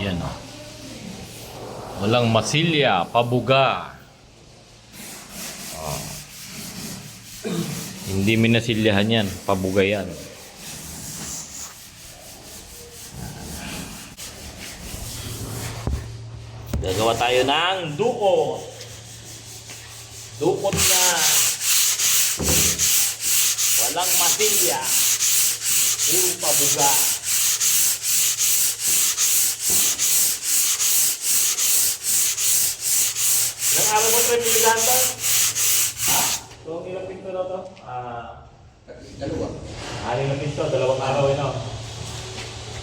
Yan o. Walang masilya, pabuga. Oh. Hindi minasilyahan yan, pabuga yan. Gagawa tayo ng dukot. Dukot na walang masilya, puro pabuga. Ilang araw mo ito yung pilihan to? Ha? So, ilang pinto na to? Dalawa. Ilang pinto? 2 araw yun o.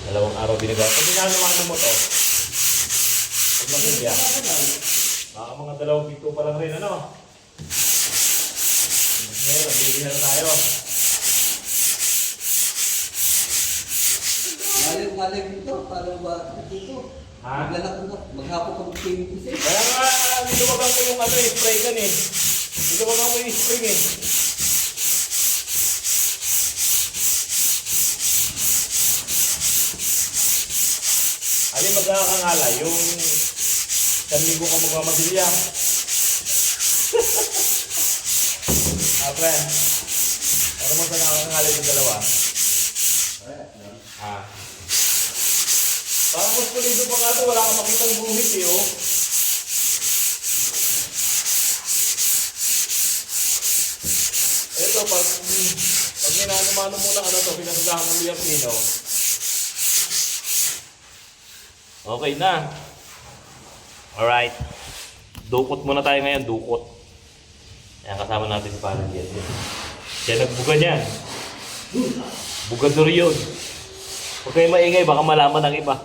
2 araw binagawa. Pag ginagawa mo to, pag masilya, baka mga 2 pinto pa lang rin, ano? Ngayon, bibigyan na tayo. Malay dito, para ba dito? Ha? Maglalak na, maghapon ka mag-TV. Kaya nga, niluwagan ko yung spray kan eh. Niluwagan ko yung spring eh. Alin magkakangala, yung 1,000 ka magmamasilya. Pre, ano mo sa nakakangala yung dalawa? Parang mas pulido pa nga ito, wala kang makitang buhit eh, oh. Ito, pag minanumano mo lang ano ito, pinasagahan mo yung pino. Okay na. Alright. Dukot muna tayo ngayon, dukot. Ayan, kasama natin si Parang Jet. Siya nagbuga niyan. Bugador yun. Huwag kayo maingay, baka malaman ng iba.